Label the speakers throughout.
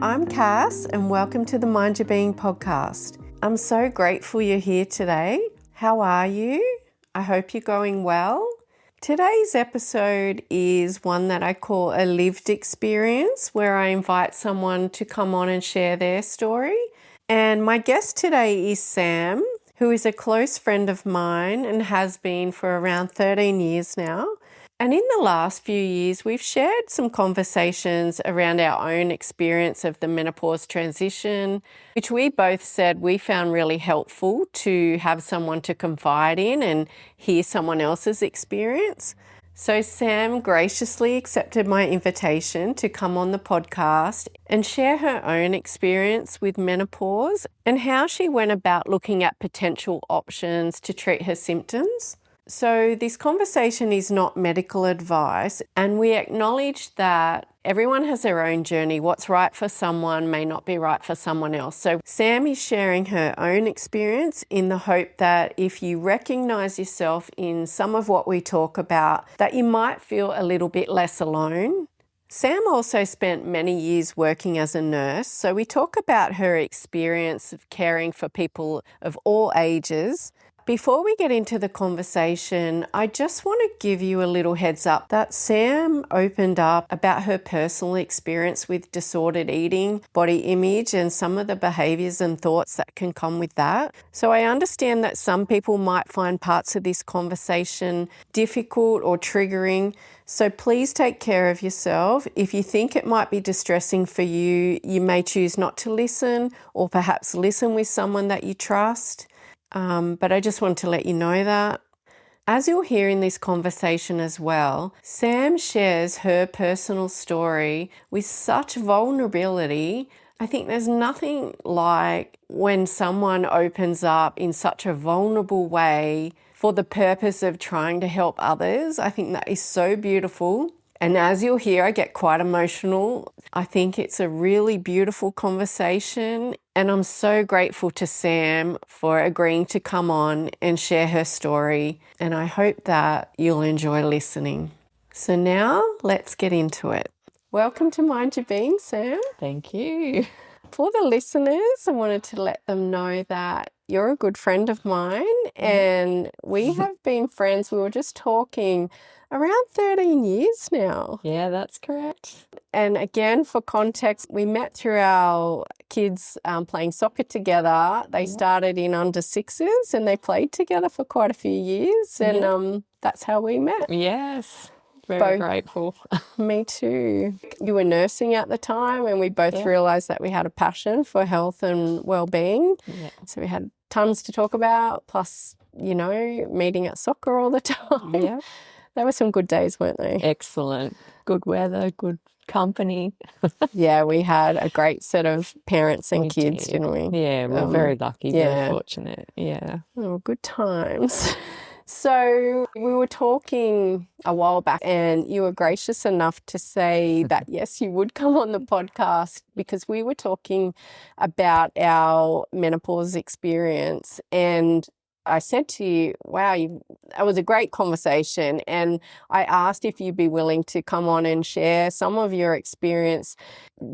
Speaker 1: I'm Cass and welcome to the Mind Your Being podcast. I'm so grateful you're here today. How are you? I hope you're going well. Today's episode is one that I call a lived experience, where I invite someone to come on and share their story. And my guest today is Sam, who is a close friend of mine and has been for around 13 years now. And in the last few years, we've shared some conversations around our own experience of the menopause transition, which we both said we found really helpful to have someone to confide in and hear someone else's experience. So Sam graciously accepted my invitation to come on the podcast and share her own experience with menopause and how she went about looking at potential options to treat her symptoms. So this conversation is not medical advice, and we acknowledge that everyone has their own journey. What's right for someone may not be right for someone else. So Sam is sharing her own experience in the hope that if you recognise yourself in some of what we talk about, that you might feel a little bit less alone. Sam also spent many years working as a nurse, so we talk about her experience of caring for people of all ages. Before we get into the conversation, I just want to give you a little heads up that Sam opened up about her personal experience with disordered eating, body image, and some of the behaviours and thoughts that can come with that. So I understand that some people might find parts of this conversation difficult or triggering. So please take care of yourself. If you think it might be distressing for you, you may choose not to listen, or perhaps listen with someone that you trust. But I just want to let you know that. As you'll hear in this conversation as well, Sam shares her personal story with such vulnerability. I think there's nothing like when someone opens up in such a vulnerable way for the purpose of trying to help others. I think that is so beautiful. And as you'll hear, I get quite emotional. I think it's a really beautiful conversation, and I'm so grateful to Sam for agreeing to come on and share her story, and I hope that you'll enjoy listening. So now let's get into it. Welcome to Mind Your Being, Sam.
Speaker 2: Thank you.
Speaker 1: For the listeners, I wanted to let them know that you're a good friend of mine, and we have been friends. We were just talking around 13 years now.
Speaker 2: Yeah, that's correct.
Speaker 1: And again, for context, we met through our kids playing soccer together. They started in under sixes and they played together for quite a few years. And that's how we met.
Speaker 2: Yes, very grateful.
Speaker 1: Me too. You were nursing at the time, and we both realised that we had a passion for health and well-being. Yeah. So we had tons to talk about, plus, you know, meeting at soccer all the time.
Speaker 2: Yeah.
Speaker 1: There were some good days, weren't they?
Speaker 2: Excellent. Good weather, good company.
Speaker 1: Yeah, we had a great set of parents and kids, didn't we?
Speaker 2: Yeah, we're very lucky, very fortunate. Yeah.
Speaker 1: Oh, good times. So we were talking a while back, and you were gracious enough to say that, yes, you would come on the podcast, because we were talking about our menopause experience. And I said to you, wow, it was a great conversation. And I asked if you'd be willing to come on and share some of your experience,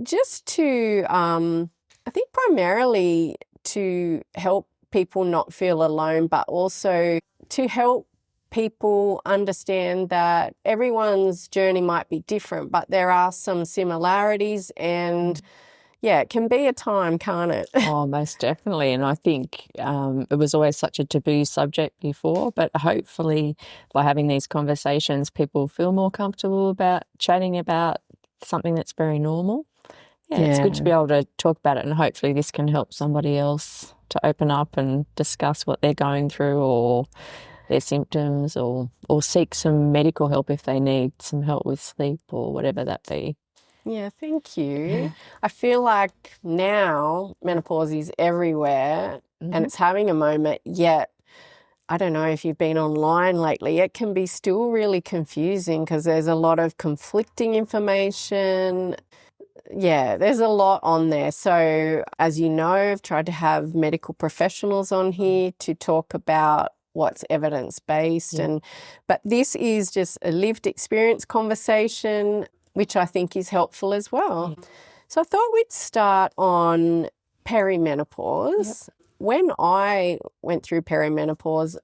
Speaker 1: just to, I think primarily to help people not feel alone, but also to help people understand that everyone's journey might be different, but there are some similarities, and yeah, it can be a time, can't it?
Speaker 2: Oh, most definitely. And I think it was always such a taboo subject before, but hopefully by having these conversations, people feel more comfortable about chatting about something that's very normal. Yeah, it's good to be able to talk about it, and hopefully this can help somebody else to open up and discuss what they're going through, or their symptoms, or seek some medical help if they need some help with sleep or whatever that be.
Speaker 1: Yeah, thank you. Yeah. I feel like now menopause is everywhere, and it's having a moment, yet I don't know if you've been online lately, it can be still really confusing because there's a lot of conflicting information. Yeah, there's a lot on there. So as you know, I've tried to have medical professionals on here to talk about what's evidence-based, but this is just a lived experience conversation, which I think is helpful as well. So I thought we'd start on perimenopause.
Speaker 2: Yep.
Speaker 1: When I went through perimenopause,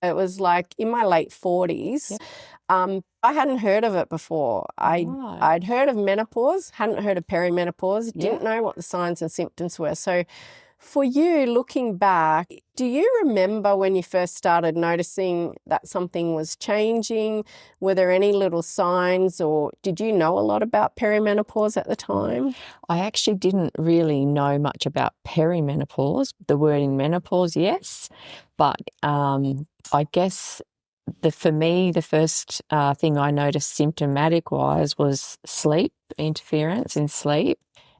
Speaker 1: it was like in my late 40s.
Speaker 2: Yep.
Speaker 1: I hadn't heard of it before.
Speaker 2: Right.
Speaker 1: I'd heard of menopause, hadn't heard of perimenopause, didn't
Speaker 2: Yep.
Speaker 1: know what the signs and symptoms were. So for you, looking back, do you remember when you first started noticing that something was changing? Were there any little signs, or did you know a lot about perimenopause at the time?
Speaker 2: I actually didn't really know much about perimenopause. The wording menopause, yes, but I guess for me, the first thing I noticed symptomatic-wise was sleep, interference in sleep,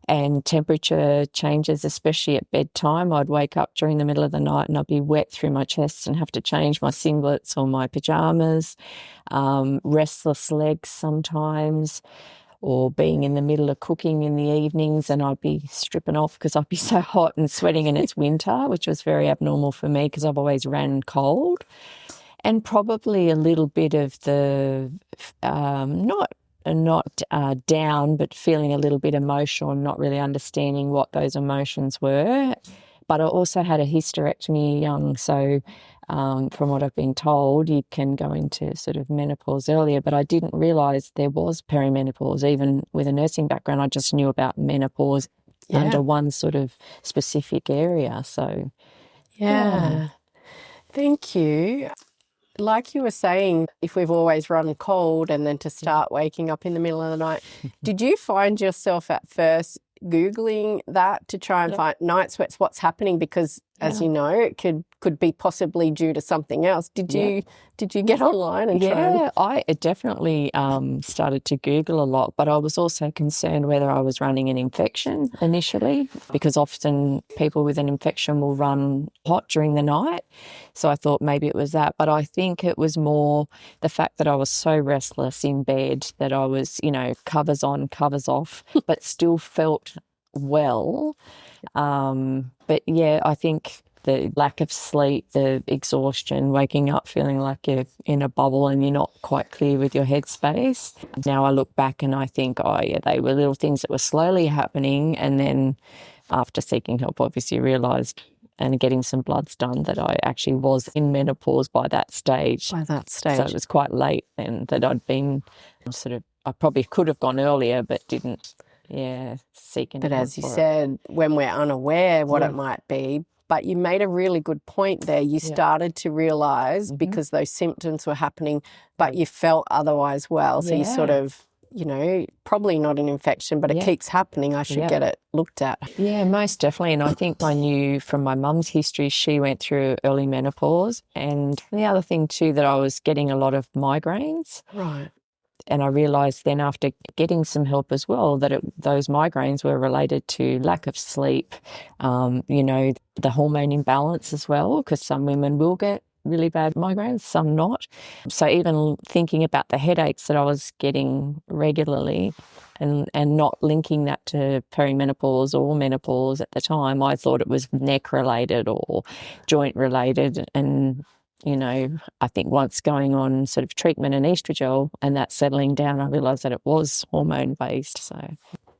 Speaker 2: and temperature changes, especially at bedtime. I'd wake up during the middle of the night and I'd be wet through my chest and have to change my singlets or my pajamas, restless legs sometimes, or being in the middle of cooking in the evenings and I'd be stripping off because I'd be so hot and sweating and it's winter, which was very abnormal for me because I've always ran cold. And probably a little bit of the not down, but feeling a little bit emotional and not really understanding what those emotions were. But I also had a hysterectomy young, so from what I've been told, you can go into sort of menopause earlier. But I didn't realise there was perimenopause. Even with a nursing background, I just knew about menopause under one sort of specific area. So
Speaker 1: Yeah. Thank you. Like you were saying, if we've always run cold and then to start waking up in the middle of the night, did you find yourself at first Googling that to try and find night sweats, what's happening? Because as you know, it could be possibly due to something else. Did you get online and try and...
Speaker 2: I definitely started to Google a lot, but I was also concerned whether I was running an infection initially, because often people with an infection will run hot during the night. So I thought maybe it was that, but I think it was more the fact that I was so restless in bed that I was, covers on, covers off, but still felt well. But yeah, I think the lack of sleep, the exhaustion, waking up feeling like you're in a bubble and you're not quite clear with your headspace. Now I look back and I think, they were little things that were slowly happening. And then after seeking help, obviously realised and getting some bloods done that I actually was in menopause by that stage. So it was quite late then that I'd been I probably could have gone earlier but didn't. Seeking
Speaker 1: But
Speaker 2: help
Speaker 1: as you
Speaker 2: for it.
Speaker 1: said, when we're unaware what it might be, but you made a really good point there. You started to realise because those symptoms were happening, but you felt otherwise well. So you sort of, probably not an infection, but it keeps happening. I should get it looked at.
Speaker 2: Yeah, most definitely. And I think I knew from my mum's history, she went through early menopause. And the other thing too, that I was getting a lot of migraines.
Speaker 1: Right.
Speaker 2: And I realised then after getting some help as well that those migraines were related to lack of sleep, the hormone imbalance as well, because some women will get really bad migraines, some not. So even thinking about the headaches that I was getting regularly and not linking that to perimenopause or menopause at the time, I thought it was neck related or joint related. And I think once going on sort of treatment and estradiol and that settling down, I realised that it was hormone based.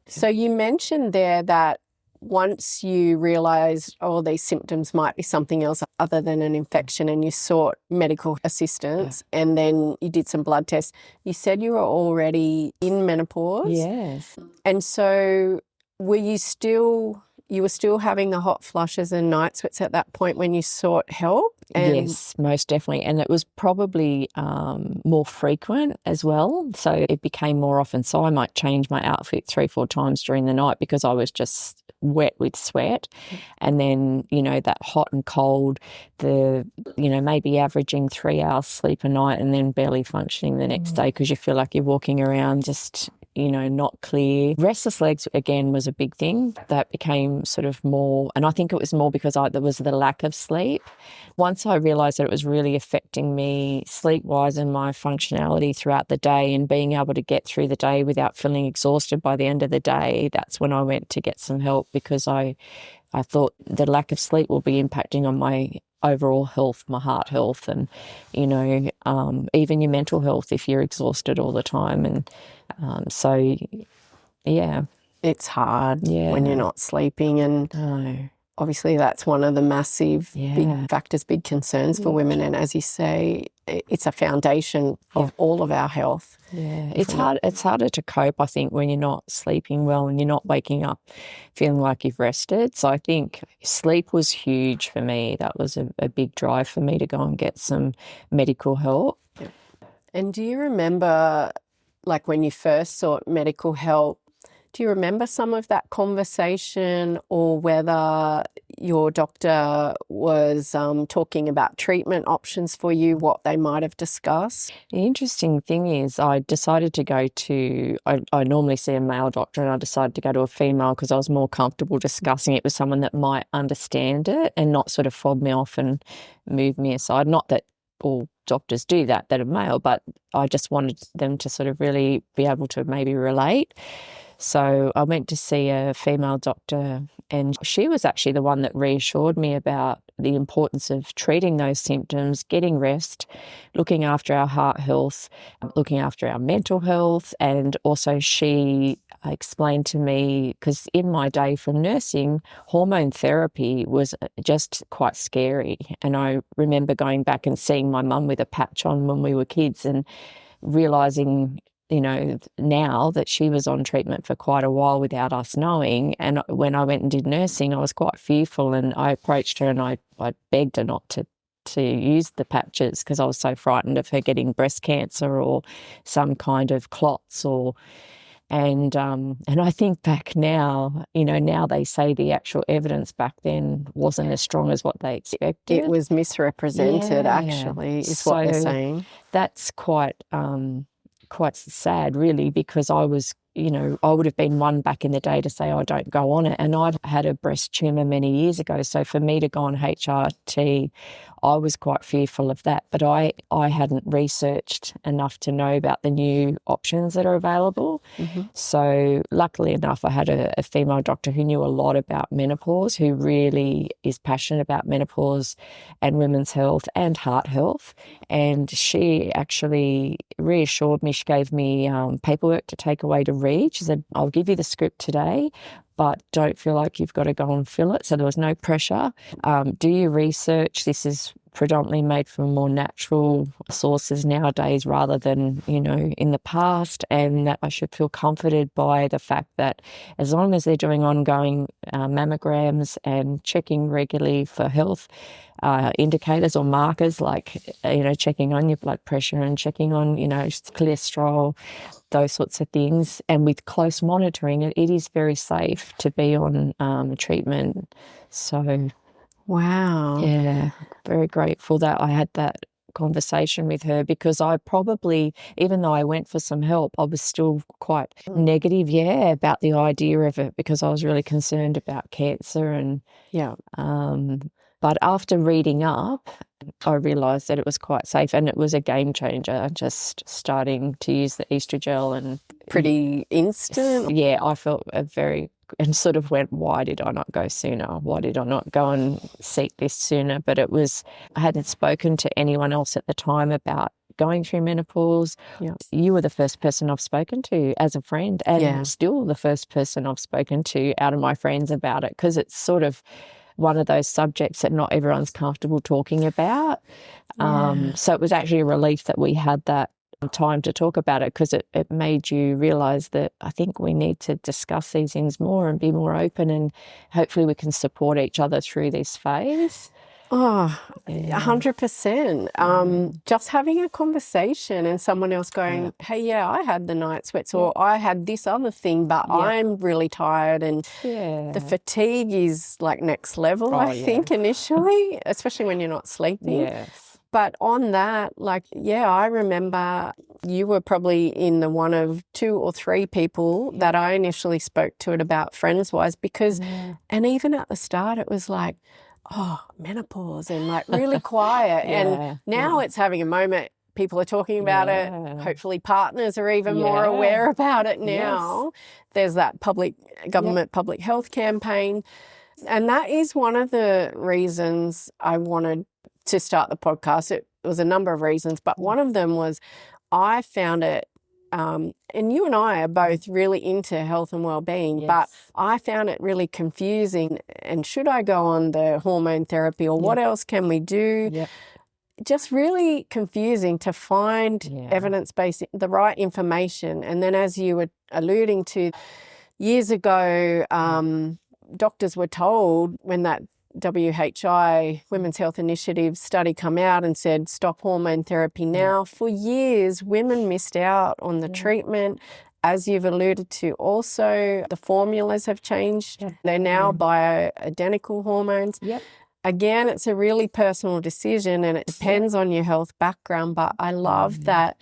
Speaker 1: So you mentioned there that once you realised, these symptoms might be something else other than an infection, and you sought medical assistance and then you did some blood tests, you said you were already in menopause.
Speaker 2: Yes.
Speaker 1: And so were you were still having the hot flushes and night sweats at that point when you sought help?
Speaker 2: Yes, most definitely. And it was probably more frequent as well. So it became more often. So I might change my outfit 3-4 times during the night because I was just wet with sweat. And then, that hot and cold, maybe averaging 3 hours sleep a night and then barely functioning the next day because you feel like you're walking around just not clear. Restless legs, again, was a big thing. That became sort of more, and I think it was more because there was the lack of sleep. Once I realised that it was really affecting me sleep-wise and my functionality throughout the day and being able to get through the day without feeling exhausted by the end of the day, that's when I went to get some help because I thought the lack of sleep will be impacting on my overall health, my heart health, and even your mental health if you're exhausted all the time. And
Speaker 1: It's hard when you're
Speaker 2: Yeah.
Speaker 1: not sleeping, and
Speaker 2: No.
Speaker 1: obviously that's one of the massive big
Speaker 2: Yeah.
Speaker 1: factors, big concerns for
Speaker 2: Yeah.
Speaker 1: women. And as you say, it's a foundation of all of our health.
Speaker 2: Yeah, it's hard. It's harder to cope, I think, when you're not sleeping well and you're not waking up feeling like you've rested. So I think sleep was huge for me. That was a big drive for me to go and get some medical help.
Speaker 1: And do you remember, like, when you first sought medical help, do you remember some of that conversation, or whether your doctor was talking about treatment options for you, what they might have discussed?
Speaker 2: The interesting thing is I decided to go to, I normally see a male doctor, and I decided to go to a female because I was more comfortable discussing it with someone that might understand it and not sort of fob me off and move me aside. Not that all doctors do that are male, but I just wanted them to sort of really be able to maybe relate. So I went to see a female doctor, and she was actually the one that reassured me about the importance of treating those symptoms, getting rest, looking after our heart health, looking after our mental health. And also she explained to me, because in my day from nursing, hormone therapy was just quite scary. And I remember going back and seeing my mum with a patch on when we were kids and realising, now that she was on treatment for quite a while without us knowing. And when I went and did nursing, I was quite fearful, and I approached her and I begged her not to use the patches because I was so frightened of her getting breast cancer or some kind of clots and I think back now, now they say the actual evidence back then wasn't as strong as what they expected.
Speaker 1: It was misrepresented, actually, is what they're saying.
Speaker 2: That's quite sad, really, because I was, I would have been one back in the day to say, oh, don't go on it. And I'd had a breast tumour many years ago. So for me to go on HRT, I was quite fearful of that. But I hadn't researched enough to know about the new options that are available.
Speaker 1: Mm-hmm.
Speaker 2: So luckily enough, I had a female doctor who knew a lot about menopause, who really is passionate about menopause and women's health and heart health. And she actually reassured me. She gave me paperwork to take away to read. She said, I'll give you the script today, but don't feel like you've got to go and fill it. So there was no pressure. Do your research. This is predominantly made from more natural sources nowadays rather than, in the past, and that I should feel comforted by the fact that as long as they're doing ongoing mammograms and checking regularly for health indicators or markers like, checking on your blood pressure and checking on, cholesterol, those sorts of things, and with close monitoring, it is very safe to be on treatment. So,
Speaker 1: wow.
Speaker 2: Yeah, very grateful that I had that conversation with her, because I probably, even though I went for some help, I was still quite negative, about the idea of it, because I was really concerned about cancer. And but after reading up, I realised that it was quite safe, and it was a game changer, just starting to use the estrogel. And
Speaker 1: pretty instant?
Speaker 2: Yeah, I felt and sort of went, why did I not go sooner? Why did I not go and seek this sooner? But I hadn't spoken to anyone else at the time about going through menopause.
Speaker 1: Yeah.
Speaker 2: You were the first person I've spoken to as a friend, and still the first person I've spoken to out of my friends about it, because it's sort of one of those subjects that not everyone's comfortable talking about. So it was actually a relief that we had that time to talk about it, because it made you realise that I think we need to discuss these things more and be more open, and hopefully we can support each other through this phase.
Speaker 1: Oh, 100%. Just having a conversation and someone else going, hey, I had the night sweats, or I had this other thing, but I'm really tired, and the fatigue is like next level, I think, initially, especially when you're not sleeping.
Speaker 2: Yes.
Speaker 1: But on that, I remember you were probably in the one of 2 or 3 people that I initially spoke to it about, friends-wise, because, and even at the start, it was like, oh, menopause, and like really quiet. And now it's having a moment. People are talking about it. Hopefully partners are even more aware about it now. There's that government public health campaign. And that is one of the reasons I wanted to start the podcast. It was a number of reasons, but one of them was I found it and you and I are both really into health and well-being, but
Speaker 2: Yes.
Speaker 1: I found it really confusing. And should I go on the hormone therapy, or what else can we do?
Speaker 2: Yep.
Speaker 1: Just really confusing to find evidence-based, the right information. And then, as you were alluding to, years ago, doctors were told when that WHI, Women's Health Initiative study come out and said, stop hormone therapy now. For years, women missed out on the treatment. As you've alluded to also, the formulas have changed. They're now bioidentical hormones.
Speaker 2: Yep.
Speaker 1: Again, it's a really personal decision and it depends on your health background. But I love that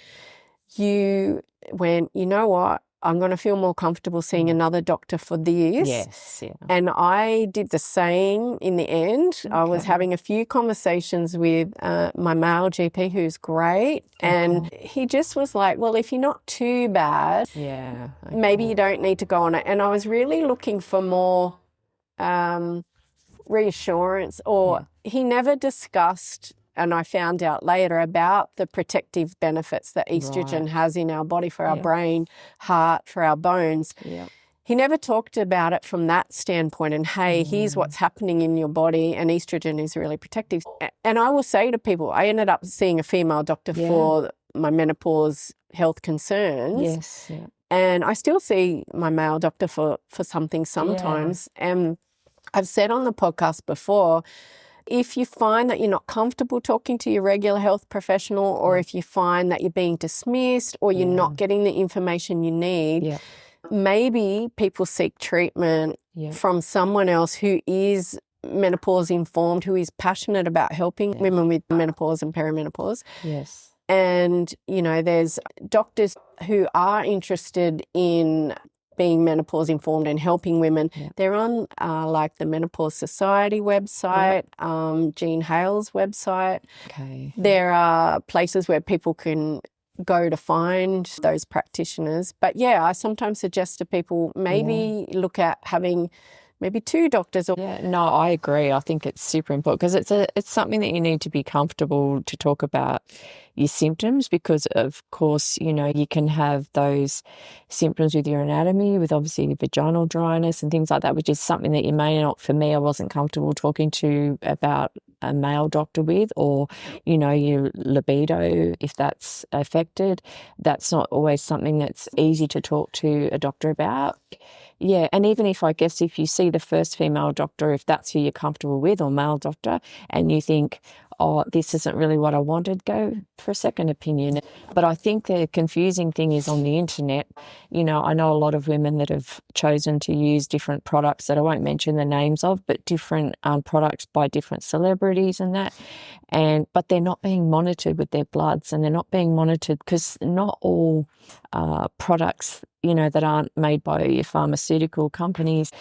Speaker 1: you went, you know what, I'm going to feel more comfortable seeing another doctor for this.
Speaker 2: Yes. Yeah.
Speaker 1: And I did the same in the end. I was having a few conversations with my male GP, who's great. And he just was like, well, if you're not too bad, maybe you don't need to go on it. And I was really looking for more reassurance, or he never discussed, and I found out later, about the protective benefits that estrogen has in our body for our brain, heart, for our bones. He never talked about it from that standpoint and, hey, here's what's happening in your body, and estrogen is really protective. And I will say to people, I ended up seeing a female doctor for my menopause health concerns. And I still see my male doctor for something sometimes. And I've said on the podcast before, if you find that you're not comfortable talking to your regular health professional, or if you find that you're being dismissed or you're not getting the information you need, maybe people seek treatment from someone else who is menopause-informed, who is passionate about helping women with menopause and perimenopause. And, you know, there's doctors who are interested in being menopause informed and helping women. They're on like the Menopause Society website, Jean Hale's website. There are places where people can go to find those practitioners. But yeah, I sometimes suggest to people maybe look at having maybe two doctors. Or
Speaker 2: No, I agree. I think it's super important because it's something that you need to be comfortable to talk about your symptoms, because of course, you know, you can have those symptoms with your anatomy, with obviously vaginal dryness and things like that, which is something that you may not, for me, I wasn't comfortable talking to about a male doctor with, or, you know, your libido, if that's affected. That's not always something that's easy to talk to a doctor about. And even if, I guess, if you see the first female doctor, if that's who you're comfortable with, or male doctor, and you think, oh, this isn't really what I wanted, go for a second opinion. But I think the confusing thing is on the internet, you know, I know a lot of women that have chosen to use different products that I won't mention the names of, but different products by different celebrities and that. But they're not being monitored with their bloods, and they're not being monitored because not all products, you know, that aren't made by your pharmaceutical companies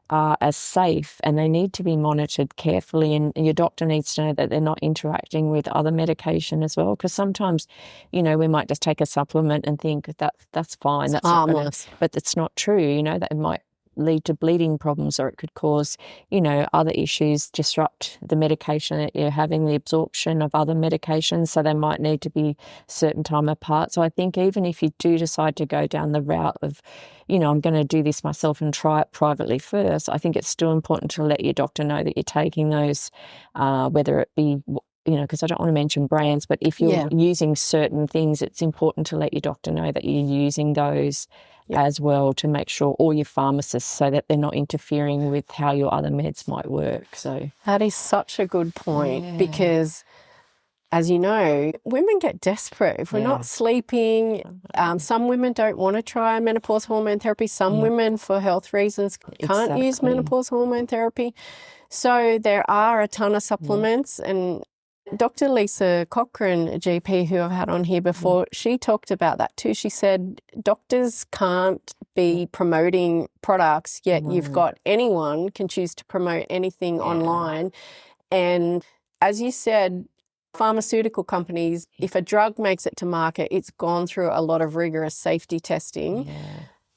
Speaker 2: are as safe, and they need to be monitored carefully, and your doctor needs to know that they're not interacting with other medication as well, because sometimes, you know, we might just take a supplement and think that's fine, that's harmless, but it's not true. You know, that it might lead to bleeding problems, or it could cause, you know, other issues, disrupt the medication that you're having, the absorption of other medications, so they might need to be certain time apart. So I think even if you do decide to go down the route of, you know, I'm going to do this myself and try it privately first, I think it's still important to let your doctor know that you're taking those, whether it be, you know, because I don't want to mention brands, but if you're using certain things, it's important to let your doctor know that you're using those as well, to make sure, all your pharmacists, so that they're not interfering with how your other meds might work. So
Speaker 1: that is such a good point, because as you know, women get desperate if we're not sleeping. Some women don't want to try menopause hormone therapy. Some women, for health reasons, can't use menopause hormone therapy. So there are a ton of supplements, and Dr. Lisa Cochrane, a GP who I've had on here before, she talked about that too. She said doctors can't be promoting products, yet you've got anyone can choose to promote anything online. And as you said, pharmaceutical companies, if a drug makes it to market, it's gone through a lot of rigorous safety testing.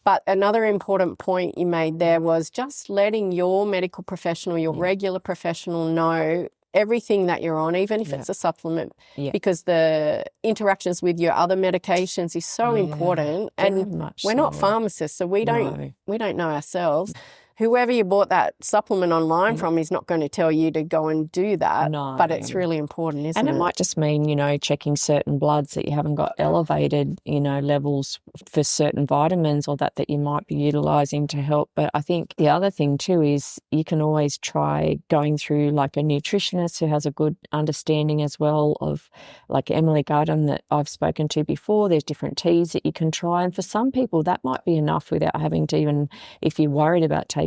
Speaker 1: But another important point you made there was just letting your medical professional, your regular professional, know everything that you're on, even if it's a supplement, because the interactions with your other medications is so important. And we're not pharmacists, so we don't know ourselves. Whoever you bought that supplement online from is not going to tell you to go and do that, but it's really important, isn't it?
Speaker 2: And it might just mean, checking certain bloods that you haven't got elevated, levels for certain vitamins or that you might be utilising to help. But I think the other thing too is you can always try going through like a nutritionist who has a good understanding as well of, like Emily Gardam that I've spoken to before. There's different teas that you can try. And for some people that might be enough without having to even, if you're worried about taking,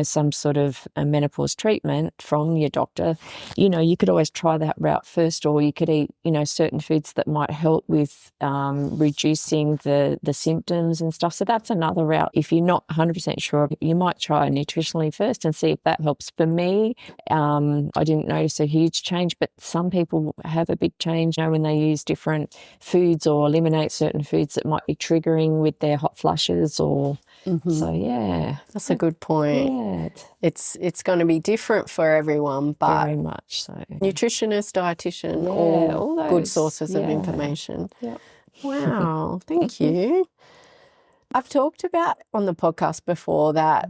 Speaker 2: some sort of a menopause treatment from your doctor, you could always try that route first, or you could eat, certain foods that might help with reducing the symptoms and stuff. So that's another route. If you're not 100% sure, you might try nutritionally first and see if that helps. For me, I didn't notice a huge change, but some people have a big change, when they use different foods or eliminate certain foods that might be triggering with their hot flushes or so, yeah.
Speaker 1: That's a good point.
Speaker 2: Yeah.
Speaker 1: It's going to be different for everyone, but
Speaker 2: very much so.
Speaker 1: Nutritionist, dietitian, all those good sources of information.
Speaker 2: Yep.
Speaker 1: Wow, thank you. I've talked about on the podcast before that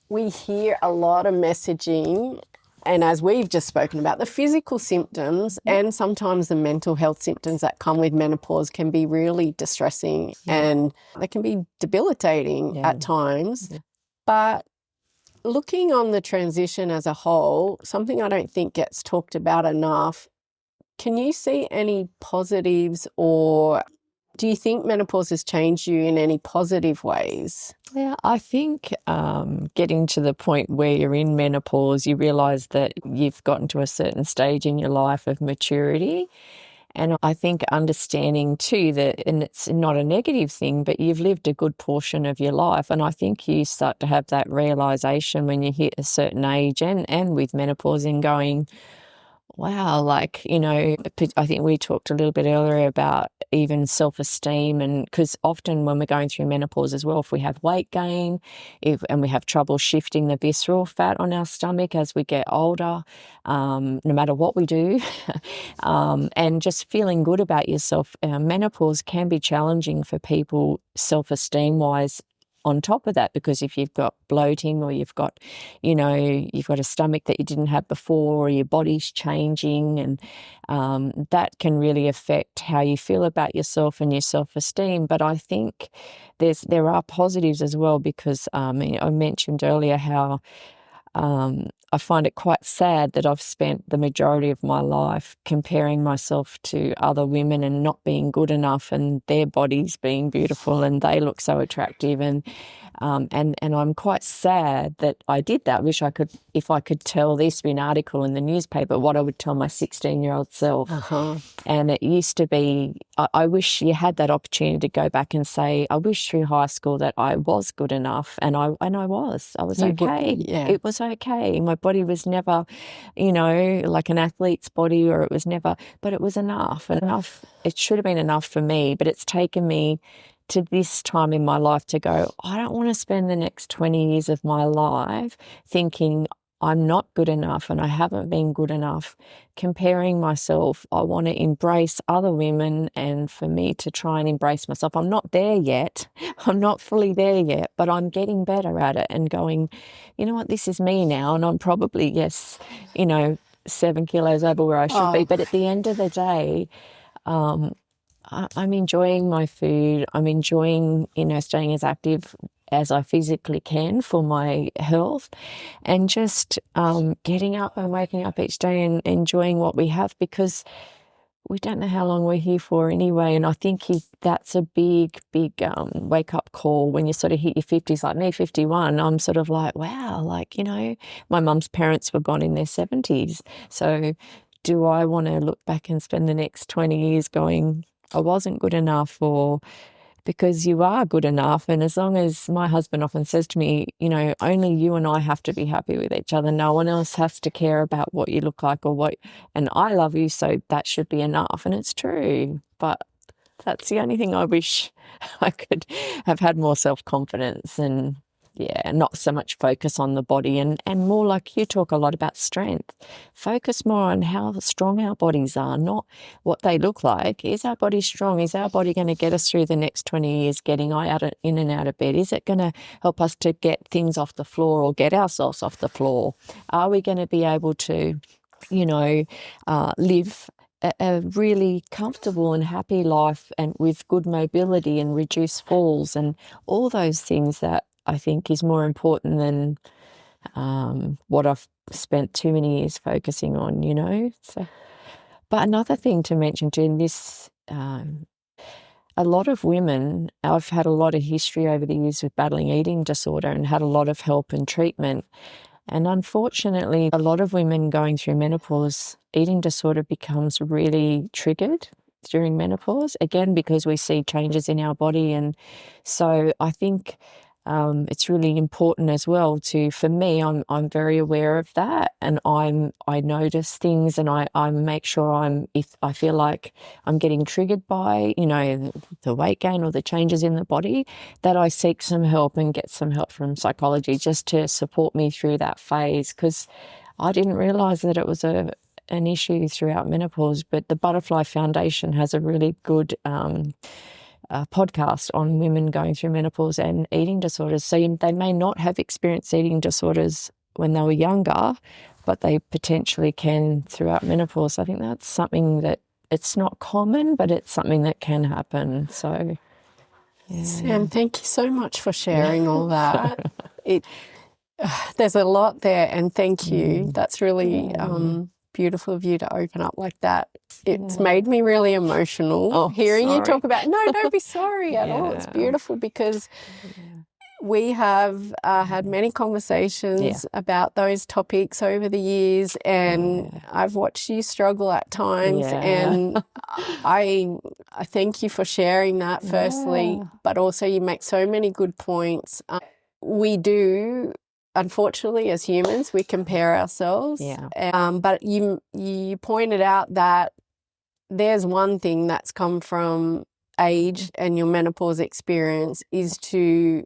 Speaker 1: we hear a lot of messaging, and as we've just spoken about, the physical symptoms and sometimes the mental health symptoms that come with menopause can be really distressing and they can be debilitating at times. But looking on the transition as a whole, something I don't think gets talked about enough, can you see any positives, or do you think menopause has changed you in any positive ways?
Speaker 2: Yeah, I think getting to the point where you're in menopause, you realise that you've gotten to a certain stage in your life of maturity. And I think understanding too that, and it's not a negative thing, but you've lived a good portion of your life. And I think you start to have that realisation when you hit a certain age and with menopause and going, wow, I think we talked a little bit earlier about even self-esteem, and because often when we're going through menopause as well, if we have weight gain, and we have trouble shifting the visceral fat on our stomach as we get older, no matter what we do, and just feeling good about yourself, menopause can be challenging for people self-esteem-wise. On top of that, because if you've got bloating or you've got a stomach that you didn't have before, or your body's changing, and that can really affect how you feel about yourself and your self-esteem. But I think there are positives as well, because I mentioned earlier how I find it quite sad that I've spent the majority of my life comparing myself to other women and not being good enough, and their bodies being beautiful and they look so attractive, and I'm quite sad that I did that. If I could tell, there used to be an article in the newspaper what I would tell my 16-year-old self. And it used to be, I wish you had that opportunity to go back and say, I wish through high school that I was good enough, and I was okay. It was okay. My body was never, like an athlete's body, or it was never, but it was enough. It should have been enough for me, but it's taken me to this time in my life to go, I don't want to spend the next 20 years of my life thinking I'm not good enough and I haven't been good enough, comparing myself. I want to embrace other women, and for me to try and embrace myself. I'm not there yet. I'm not fully there yet, but I'm getting better at it and going, you know what, this is me now. And I'm probably, 7 kilos over where I should be. But at the end of the day, I'm enjoying my food. I'm enjoying, staying as active as I physically can for my health, and just getting up and waking up each day and enjoying what we have, because we don't know how long we're here for anyway. And I think that's a big wake-up call when you sort of hit your 50s, like me, 51. I'm sort of like, wow, my mum's parents were gone in their 70s. So do I want to look back and spend the next 20 years going, I wasn't good enough? Or because you are good enough. And as long as, my husband often says to me, only you and I have to be happy with each other. No one else has to care about what you look like and I love you, so that should be enough. And it's true, but that's the only thing I wish I could have had more self-confidence and Yeah, not so much focus on the body and more like you talk a lot about strength. Focus more on how strong our bodies are, not what they look like. Is our body strong? Is our body going to get us through the next 20 years getting in and out of bed? Is it going to help us to get things off the floor or get ourselves off the floor? Are we going to be able to, live a really comfortable and happy life and with good mobility and reduced falls and all those things that I think is more important than what I've spent too many years focusing on, So, but another thing to mention too, in this, a lot of women, I've had a lot of history over the years with battling eating disorder and had a lot of help and treatment. And unfortunately, a lot of women going through menopause, eating disorder becomes really triggered during menopause, again, because we see changes in our body. And so I think it's really important as well for me, I'm very aware of that, and I notice things, and I make sure if I feel like I'm getting triggered by, the weight gain or the changes in the body, that I seek some help and get some help from psychology just to support me through that phase, because I didn't realize that it was an issue throughout menopause. But the Butterfly Foundation has a really good podcast on women going through menopause and eating disorders. So they may not have experienced eating disorders when they were younger, but they potentially can throughout menopause. I think that's something that it's not common, but it's something that can happen. So,
Speaker 1: yeah. Sam, thank you so much for sharing all that. There's a lot there, and thank you. That's really beautiful of you to open up like that. It's made me really emotional hearing you talk about. No, don't be sorry at all. It's beautiful because we have had many conversations about those topics over the years, and I've watched you struggle at times, and I thank you for sharing that firstly, but also you make so many good points. We do, unfortunately, as humans, we compare ourselves. But you pointed out that there's one thing that's come from age and your menopause experience is to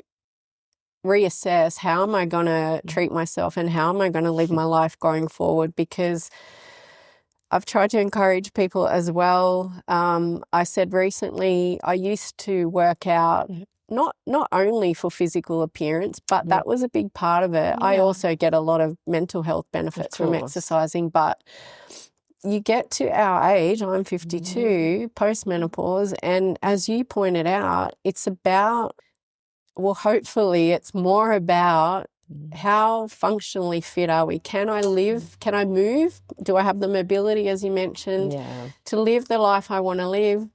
Speaker 1: reassess, how am I going to treat myself and how am I going to live my life going forward? Because I've tried to encourage people as well. I said recently I used to work out not only for physical appearance, but that was a big part of it. I also get a lot of mental health benefits from exercising, but you get to our age, I'm 52, post-menopause, and as you pointed out, it's about, well, hopefully it's more about how functionally fit are we? Can I live? Can I move? Do I have the mobility, as you mentioned, to live the life I want to live?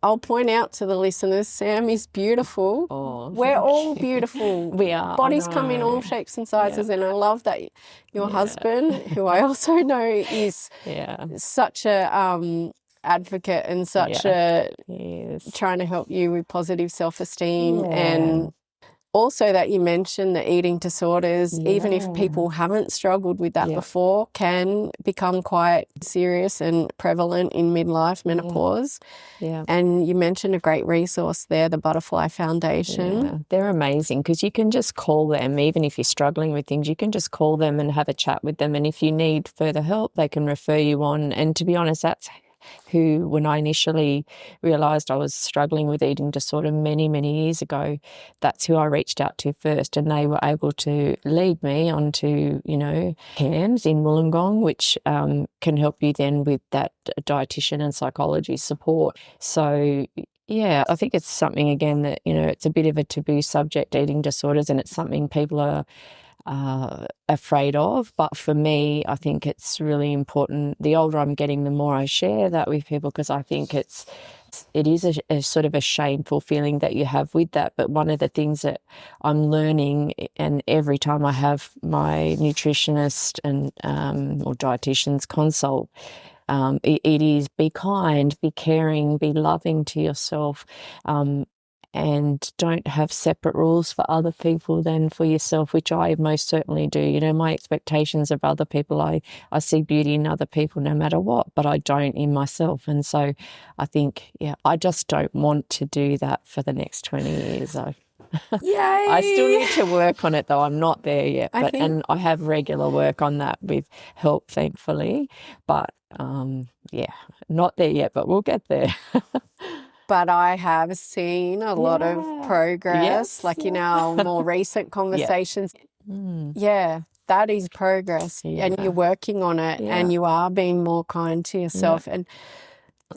Speaker 1: I'll point out to the listeners, Sam is beautiful. We're all beautiful.
Speaker 2: We are.
Speaker 1: Bodies come in all shapes and sizes, and I love that your husband, who I also know is such a advocate and such a trying to help you with positive self-esteem, and also that you mentioned the eating disorders, even if people haven't struggled with that before, can become quite serious and prevalent in midlife menopause. And you mentioned a great resource there, the Butterfly Foundation.
Speaker 2: They're amazing because you can just call them, even if you're struggling with things, you can just call them and have a chat with them. And if you need further help, they can refer you on. And to be honest, that's who, when I initially realised I was struggling with eating disorder many, many years ago, that's who I reached out to first, and they were able to lead me onto, CAMS in Wollongong, which can help you then with that dietitian and psychology support. So yeah, I think it's something, again, that, it's a bit of a taboo subject, eating disorders, and it's something people are afraid of. But for me, I think it's really important. The older I'm getting, the more I share that with people, because I think it is a sort of a shameful feeling that you have with that. But one of the things that I'm learning, and every time I have my nutritionist and or dietitian's consult, it is be kind, be caring, be loving to yourself, and don't have separate rules for other people than for yourself, which I most certainly do. My expectations of other people, I see beauty in other people no matter what, but I don't in myself. And so I think, I just don't want to do that for the next 20 years. I still
Speaker 1: Yay!
Speaker 2: need to work on it though. I'm not there yet,
Speaker 1: I think-
Speaker 2: and I have regular work on that with help, thankfully. But yeah, not there yet, but we'll get there.
Speaker 1: But I have seen a lot of
Speaker 2: Yeah.
Speaker 1: progress,
Speaker 2: Yes.
Speaker 1: like in our more recent conversations.
Speaker 2: Mm.
Speaker 1: Yeah, that is progress. And
Speaker 2: Yeah.
Speaker 1: you're working on it
Speaker 2: Yeah.
Speaker 1: and you are being more kind to yourself. And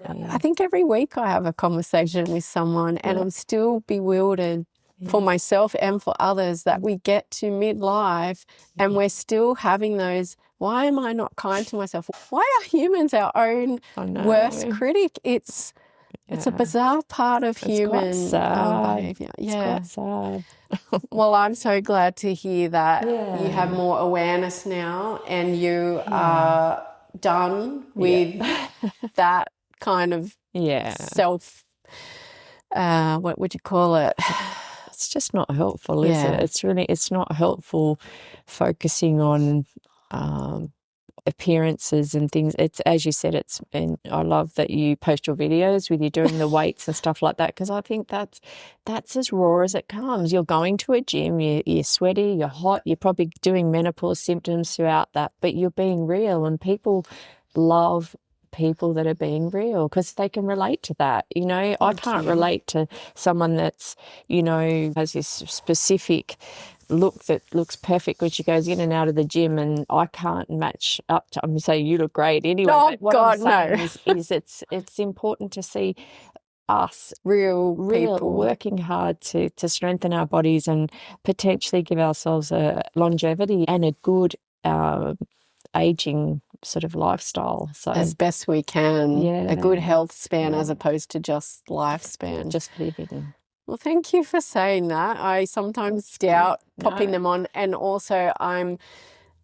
Speaker 1: I think every week I have a conversation with someone and I'm still bewildered for myself and for others that we get to midlife and we're still having those, why am I not kind to myself? Why are humans our own worst critic? It's a bizarre part of human behavior.
Speaker 2: It's quite sad.
Speaker 1: Well, I'm so glad to hear that you have more awareness now and you are done with that kind of self, what would you call it?
Speaker 2: It's just not helpful, is it? It's not helpful focusing on appearances and things. It's, as you said, and I love that you post your videos with you doing the weights and stuff like that, because I think that's as raw as it comes. You're going to a gym, you're sweaty, you're hot, you're probably doing menopause symptoms throughout that, but you're being real, and people love people that are being real because they can relate to that. I can't relate to someone that's, has this specific look that looks perfect when she goes in and out of the gym, and I can't match up to. I'm going to say you look great anyway.
Speaker 1: Oh,
Speaker 2: but what
Speaker 1: God,
Speaker 2: I'm saying is it's important to see us
Speaker 1: real people
Speaker 2: working hard to strengthen our bodies and potentially give ourselves a longevity and a good aging sort of lifestyle. So
Speaker 1: as best we can, a good health span as opposed to just lifespan.
Speaker 2: Just living.
Speaker 1: Well, thank you for saying that. I sometimes doubt popping them on, and also I'm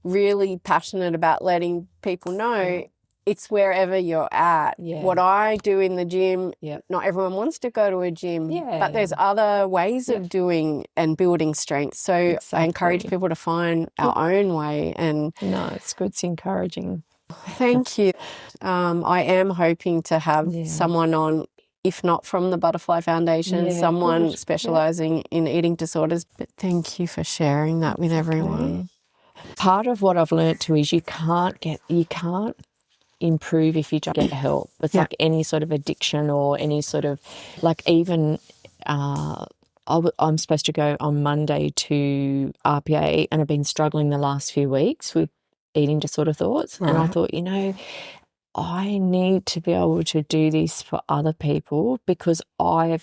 Speaker 1: really passionate about letting people know it's wherever you're at. What I do in the gym, not everyone wants to go to a gym, but there's other ways of doing and building strength. So I encourage people to find our own way. And
Speaker 2: no, it's good. It's encouraging.
Speaker 1: Thank you. I am hoping to have someone on, if not from the Butterfly Foundation, someone specialising in eating disorders. But thank you for sharing that with everyone.
Speaker 2: Part of what I've learnt too is you can't improve if you don't get help. It's like any sort of addiction or any sort of, like, even I'm supposed to go on Monday to RPA, and I've been struggling the last few weeks with eating disorder thoughts. And I thought, I need to be able to do this for other people, because I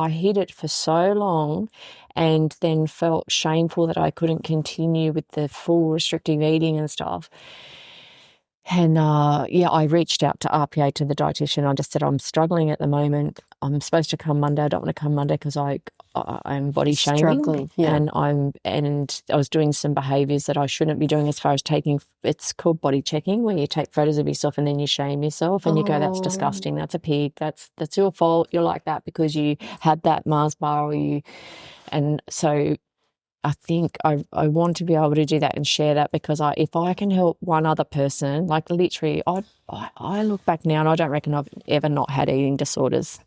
Speaker 2: hid it for so long and then felt shameful that I couldn't continue with the full restrictive eating and stuff. And I reached out to RPA, to the dietitian. I just said, I'm struggling at the moment. I'm supposed to come Monday. I don't want to come Monday because I'm body shaming.
Speaker 1: Struggling,
Speaker 2: and I was doing some behaviours that I shouldn't be doing, as far as taking. It's called body checking, where you take photos of yourself and then you shame yourself, and you go, "That's disgusting. That's a pig. That's your fault. You're like that because you had that Mars bar, or you." And so I think I want to be able to do that and share that, because if I can help one other person, like literally, I look back now and I don't reckon I've ever not had eating disorders.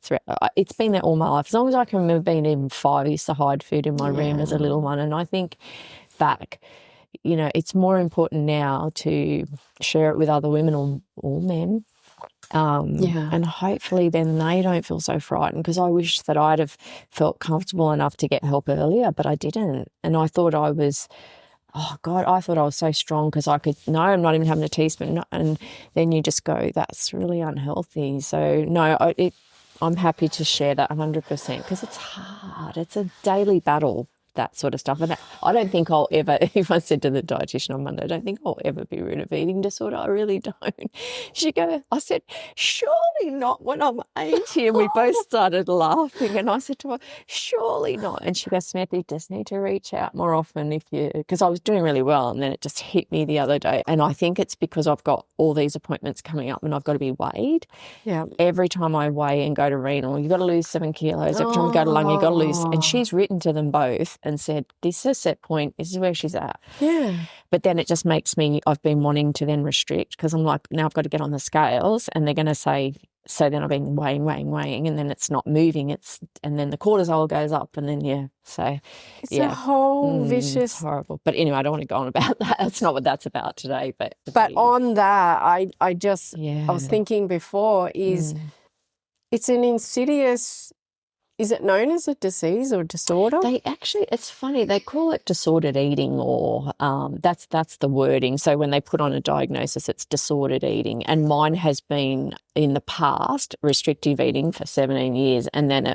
Speaker 2: It's been there all my life. As long as I can remember being even 5, I used to hide food in my room as a little one. And I think back, it's more important now to share it with other women or men. And hopefully then they don't feel so frightened, because I wish that I'd have felt comfortable enough to get help earlier, but I didn't. And I thought I was, I thought I was so strong because I could, no, I'm not even having a teaspoon. And then you just go, that's really unhealthy. So no, I'm happy to share that 100%, because it's hard. It's a daily battle, that sort of stuff. And I don't think I'll ever, if I said to the dietitian on Monday, I don't think I'll ever be rid of eating disorder. I really don't. I said, surely not when I'm 80. And we both started laughing. And I said to her, surely not. And she goes, Samantha, you just need to reach out more often because I was doing really well. And then it just hit me the other day. And I think it's because I've got all these appointments coming up and I've got to be weighed.
Speaker 1: Yeah.
Speaker 2: Every time I weigh and go to renal, you've got to lose 7 kilos. Every time I go to lung, you've got to lose. And she's written to them both and said, this is a set point, this is where she's at.
Speaker 1: Yeah.
Speaker 2: But then it just makes me, I've been wanting to then restrict, because I'm like, now I've got to get on the scales and they're going to say, So then I've been weighing, and then it's not moving. And then the cortisol goes up, and then so
Speaker 1: it's a whole vicious.
Speaker 2: It's horrible. But anyway, I don't want to go on about that. That's not what that's about today. But
Speaker 1: on that, I was thinking before it's an insidious. Is it known as a disease or disorder?
Speaker 2: It's funny, they call it disordered eating, or that's the wording. So when they put on a diagnosis, it's disordered eating. And mine has been in the past restrictive eating for 17 years, and then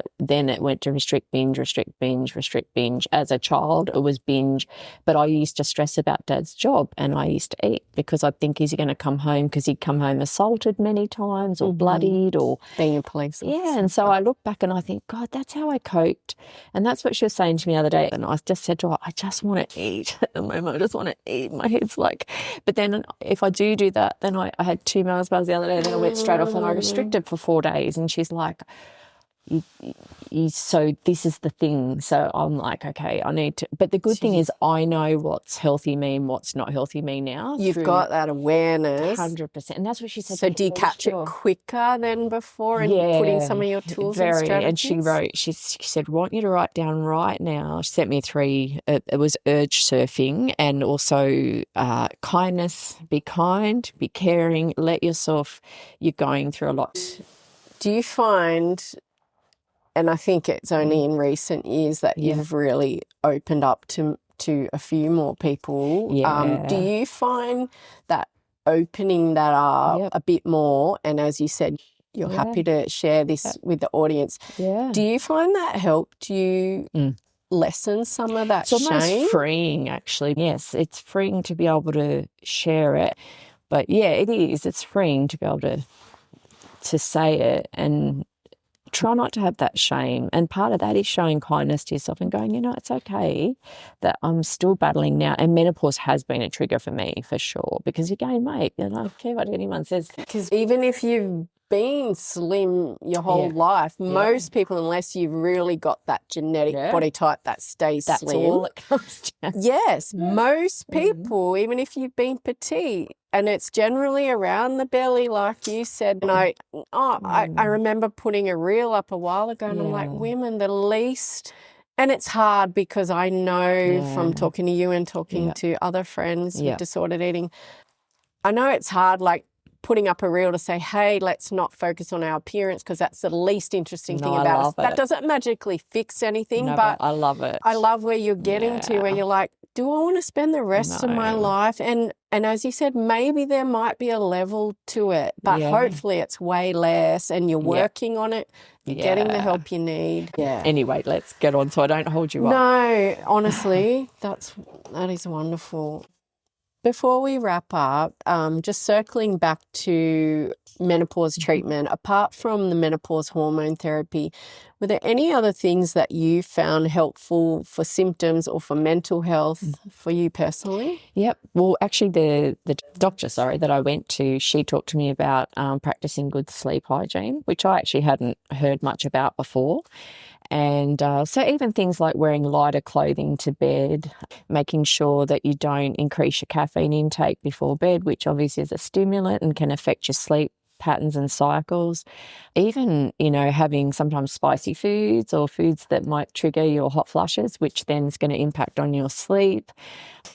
Speaker 2: it went to restrict binge. As a child, it was binge, but I used to stress about Dad's job, and I used to eat because I'd think, is he going to come home? Because he'd come home assaulted many times, or bloodied, or
Speaker 1: being a police officer.
Speaker 2: Yeah, and so I look back and I think, God, that's how I coped. And that's what she was saying to me the other day. And I just said to her, I just want to eat at the moment. I just want to eat. My head's like, but then if I do that, then I had 2 Mars bars the other day, and then I went straight off and I restricted for 4 days. And she's like, so this is the thing. So I'm like, okay, I need to. But the good thing is I know what's healthy me and what's not healthy me now.
Speaker 1: You've got that awareness.
Speaker 2: 100%. And that's what she said.
Speaker 1: So do you catch it quicker than before and putting some of your tools and strategies?
Speaker 2: And she said, I want you to write down right now. She sent me 3. It was urge surfing, and also kindness, be kind, be caring, let yourself, you're going through a lot.
Speaker 1: Do you find... And I think it's only in recent years that you've really opened up to a few more people.
Speaker 2: Yeah.
Speaker 1: Do you find that opening that up a bit more, and as you said, you're happy to share this with the audience.
Speaker 2: Yeah.
Speaker 1: Do you find that helped you lessen some of that shame?
Speaker 2: It's almost freeing, actually. Yes, it's freeing to be able to share it. But, yeah, it is. It's freeing to be able to say it and try not to have that shame. And part of that is showing kindness to yourself and going, it's okay that I'm still battling now. And menopause has been a trigger for me, for sure, because you're going, mate, I don't care what anyone says.
Speaker 1: Because even if you've been slim your whole life, most people, unless you've really got that genetic body type that stays
Speaker 2: That's
Speaker 1: slim.
Speaker 2: all it comes down.
Speaker 1: Yes, most people, even if you've been petite, and it's generally around the belly, like you said. And I remember putting a reel up a while ago, and I'm like, women, the least. And it's hard because I know from talking to you and talking to other friends with disordered eating, I know it's hard, like putting up a reel to say, hey, let's not focus on our appearance because that's the least interesting thing about us. That doesn't magically fix anything, but
Speaker 2: I love it.
Speaker 1: I love where you're getting to, where you're like, do I want to spend the rest of my life? And as you said, maybe there might be a level to it, but hopefully it's way less, and you're working on it, you're getting the help you need. Yeah.
Speaker 2: Anyway, let's get on so I don't hold you up.
Speaker 1: No, honestly, that is wonderful. Before we wrap up, just circling back to menopause treatment, apart from the menopause hormone therapy, were there any other things that you found helpful for symptoms or for mental health for you personally?
Speaker 2: Yep. Well, actually, the doctor, that I went to, she talked to me about practicing good sleep hygiene, which I actually hadn't heard much about before. And so even things like wearing lighter clothing to bed, making sure that you don't increase your caffeine intake before bed, which obviously is a stimulant and can affect your sleep patterns and cycles. Even, having sometimes spicy foods or foods that might trigger your hot flushes, which then is going to impact on your sleep.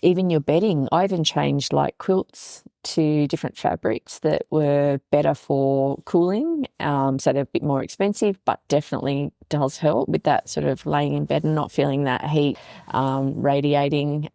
Speaker 2: Even your bedding. I even changed like quilts to different fabrics that were better for cooling. So they're a bit more expensive, but definitely does help with that sort of laying in bed and not feeling that heat radiating.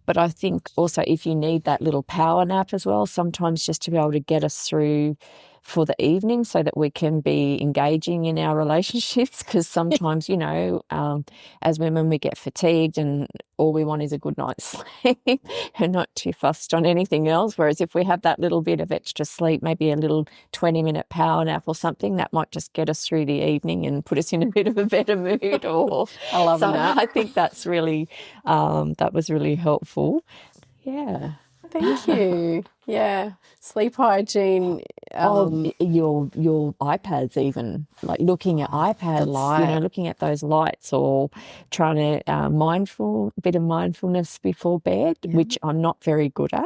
Speaker 2: But I think also if you need that little power nap as well, sometimes just to be able to get us through for the evening so that we can be engaging in our relationships, because sometimes, as women, we get fatigued and all we want is a good night's sleep and not too fussed on anything else. Whereas if we have that little bit of extra sleep, maybe a little 20-minute power nap or something, that might just get us through the evening and put us in a bit of a better mood. Or
Speaker 1: I love that.
Speaker 2: I think that's really, that was really helpful. Yeah.
Speaker 1: Thank you. Yeah. Sleep hygiene.
Speaker 2: Your iPads even, like looking at iPads, looking at those lights, or trying to bit of mindfulness before bed, which I'm not very good at.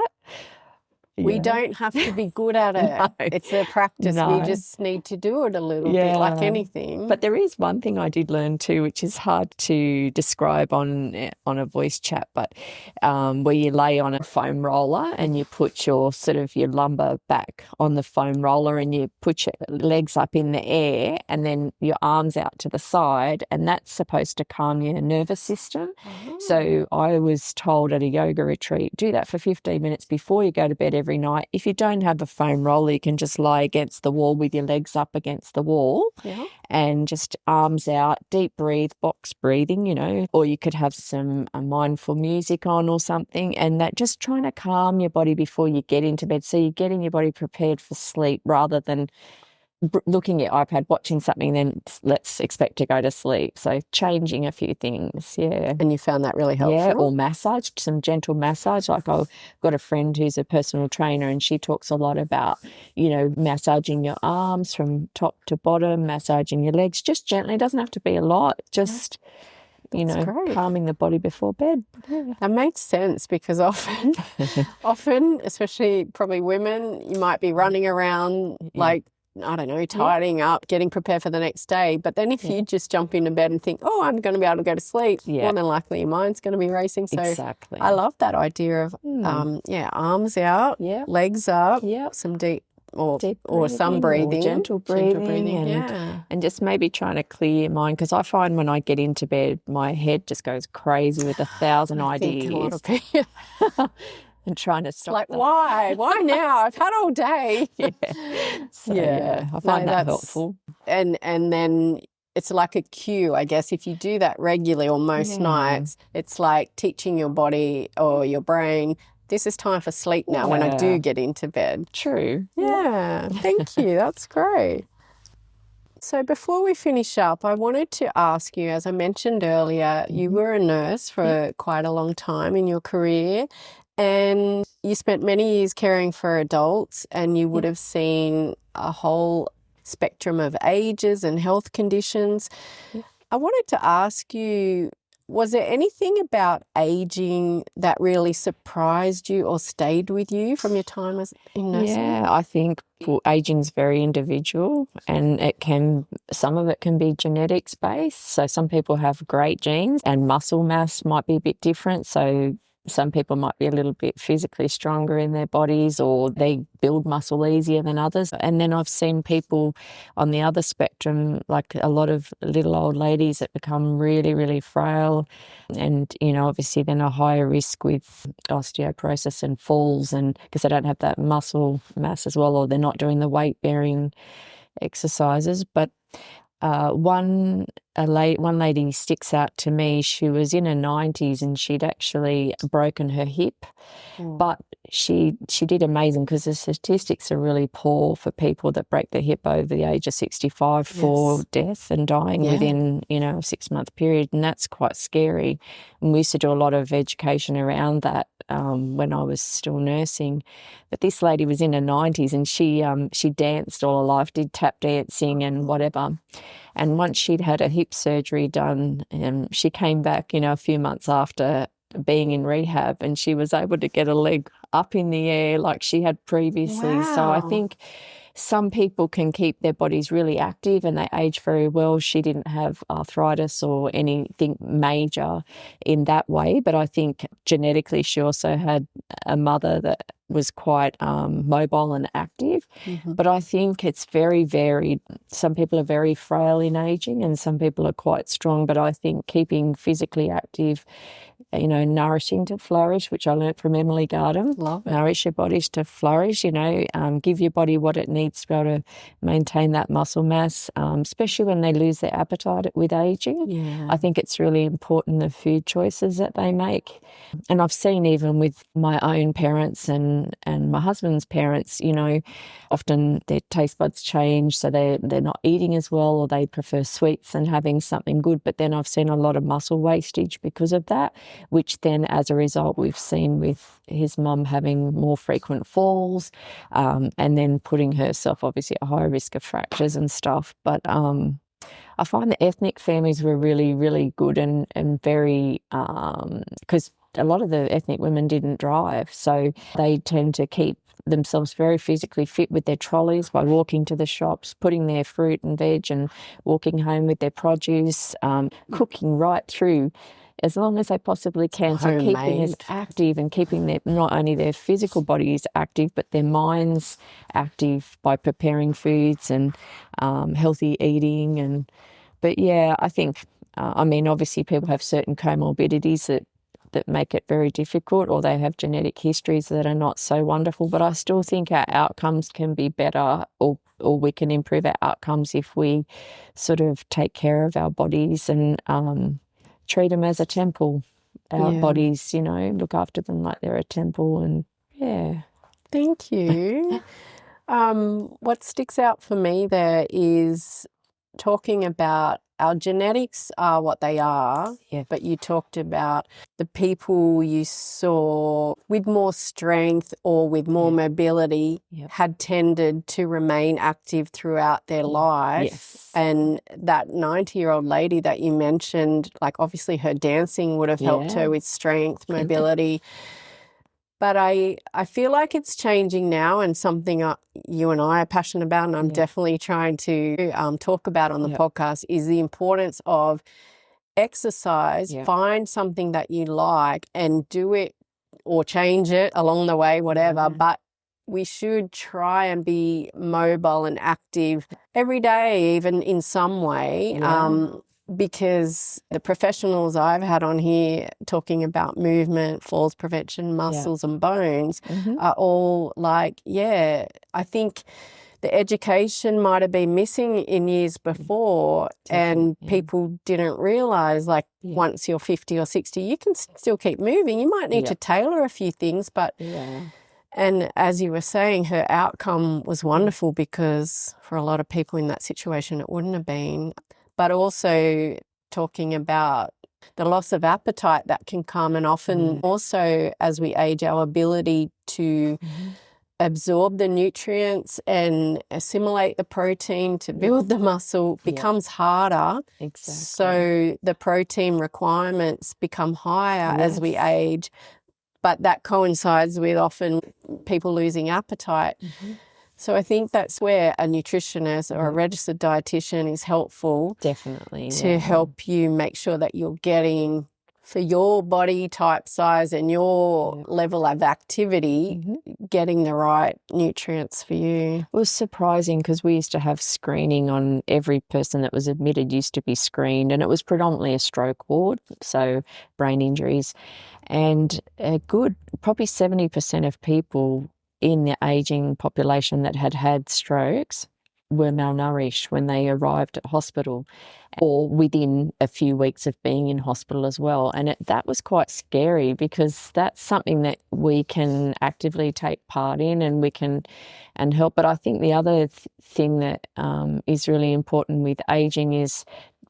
Speaker 1: We
Speaker 2: Yeah.
Speaker 1: don't have to be good at it.
Speaker 2: No.
Speaker 1: It's a practice. We
Speaker 2: No.
Speaker 1: just need to do it a little bit, like anything.
Speaker 2: But there is one thing I did learn too, which is hard to describe on a voice chat, but where you lay on a foam roller and you put your sort of your lumbar back on the foam roller and you put your legs up in the air and then your arms out to the side, and that's supposed to calm your nervous system. So I was told at a yoga retreat, do that for 15 minutes before you go to bed every night. If you don't have a foam roller, you can just lie against the wall with your legs up against the wall.
Speaker 1: Yeah.
Speaker 2: And just arms out, deep breathe, box breathing, you know, or you could have some mindful music on or something, and that just trying to calm your body before you get into bed. So you're getting your body prepared for sleep rather than looking at your iPad, watching something, then let's expect to go to sleep. So changing a few things, yeah.
Speaker 1: And you found that really helpful?
Speaker 2: Yeah, or massage, some gentle massage. Like I've got a friend who's a personal trainer and she talks a lot about, you know, massaging your arms from top to bottom, massaging your legs, just gently. It doesn't have to be a lot, just, you know,
Speaker 1: great.
Speaker 2: calming the body before bed. Yeah.
Speaker 1: That makes sense because often, especially probably women, you might be running around like, I don't know, tidying up, getting prepared for the next day. But then if you just jump into bed and think, oh, I'm going to be able to go to sleep, more than likely your mind's going to be racing. So
Speaker 2: Exactly.
Speaker 1: I love that idea of, arms out, legs up, some deep or some breathing.
Speaker 2: Or gentle breathing. And just maybe trying to clear your mind, because I find when I get into bed, my head just goes crazy with 1,000 ideas.
Speaker 1: Think a lot of people.
Speaker 2: And trying to stop
Speaker 1: like,
Speaker 2: them.
Speaker 1: why now? I've had all day.
Speaker 2: So, I find that helpful.
Speaker 1: And then it's like a cue, I guess. If you do that regularly or most nights, it's like teaching your body or your brain, this is time for sleep now when I do get into bed.
Speaker 2: True.
Speaker 1: Yeah. Thank you. That's great. So before we finish up, I wanted to ask you, as I mentioned earlier, you were a nurse for quite a long time in your career, and you spent many years caring for adults, and you would have seen a whole spectrum of ages and health conditions. I wanted to ask you, was there anything about aging that really surprised you or stayed with you from your time in nursing?
Speaker 2: Yeah, I think aging is very individual, and some of it can be genetics based. So some people have great genes and muscle mass might be a bit different. So some people might be a little bit physically stronger in their bodies, or they build muscle easier than others. And then I've seen people on the other spectrum, like a lot of little old ladies that become really, really frail. And, you know, obviously then a higher risk with osteoporosis and falls, and because they don't have that muscle mass as well, or they're not doing the weight-bearing exercises. But one lady sticks out to me. She was in her 90s and she'd actually broken her hip, but she did amazing, because the statistics are really poor for people that break their hip over the age of 65 for death and dying within, you know, a 6-month period, and that's quite scary. And we used to do a lot of education around that when I was still nursing. But this lady was in her 90s and she danced all her life, did tap dancing and whatever. And once she'd had a hip surgery done, she came back, you know, a few months after being in rehab, and she was able to get a leg up in the air like she had previously.
Speaker 1: Wow.
Speaker 2: So I think some people can keep their bodies really active and they age very well. She didn't have arthritis or anything major in that way, but I think genetically she also had a mother that was quite mobile and active. But I think it's very varied. Some people are very frail in aging and some people are quite strong, but I think keeping physically active, you know, nourishing to flourish, which I learnt from Emily Gardner.
Speaker 1: Love it.
Speaker 2: Nourish your bodies to flourish, you know, give your body what it needs to be able to maintain that muscle mass, especially when they lose their appetite with aging.
Speaker 1: Yeah.
Speaker 2: I think it's really important, the food choices that they make. And I've seen even with my own parents and my husband's parents, you know, often their taste buds change, so they're not eating as well, or they prefer sweets and having something good. But then I've seen a lot of muscle wastage because of that, which then as a result we've seen with his mum having more frequent falls, and then putting herself obviously at a higher risk of fractures and stuff. But I find the ethnic families were really, really good and very, because a lot of the ethnic women didn't drive, so they tend to keep themselves very physically fit with their trolleys by walking to the shops, putting their fruit and veg and walking home with their produce, cooking right through as long as they possibly can. So keeping as active and keeping their, not only their physical bodies active, but their minds active by preparing foods and healthy eating. But yeah, I think, I mean, obviously people have certain comorbidities that make it very difficult, or they have genetic histories that are not so wonderful. But I still think our outcomes can be better, or we can improve our outcomes if we sort of take care of our bodies and treat them as a temple. Our bodies, look after them like they're a temple. And yeah.
Speaker 1: Thank you. What sticks out for me there is talking about our genetics are what they are, but you talked about the people you saw with more strength or with more mobility had tended to remain active throughout their life.
Speaker 2: Yes.
Speaker 1: And that 90-year-old lady that you mentioned, like obviously her dancing would have helped her with strength, mobility. But I feel like it's changing now, and something you and I are passionate about, and I'm definitely trying to talk about on the podcast, is the importance of exercise. Find something that you like and do it or change it along the way, whatever. But we should try and be mobile and active every day, even in some way. Because the professionals I've had on here talking about movement, falls prevention, muscles and bones are all like, I think the education might have been missing in years before, and people didn't realise, like, once you're 50 or 60, you can still keep moving. You might need to tailor a few things, but... And as you were saying, her outcome was wonderful, because for a lot of people in that situation, it wouldn't have been. But also talking about the loss of appetite that can come, and often also as we age, our ability to absorb the nutrients and assimilate the protein to build the muscle becomes harder.
Speaker 2: Exactly.
Speaker 1: So the protein requirements become higher as we age, but that coincides with often people losing appetite. So I think that's where a nutritionist or a registered dietitian is helpful.
Speaker 2: Definitely.
Speaker 1: To help you make sure that you're getting, for your body type, size and your level of activity, getting the right nutrients for you.
Speaker 2: It was surprising, because we used to have screening on every person that was admitted used to be screened, and it was predominantly a stroke ward, so brain injuries. And a good, probably 70% of people in the ageing population that had strokes were malnourished when they arrived at hospital, or within a few weeks of being in hospital as well. And that was quite scary, because that's something that we can actively take part in, and we can help. But I think the other thing that is really important with ageing is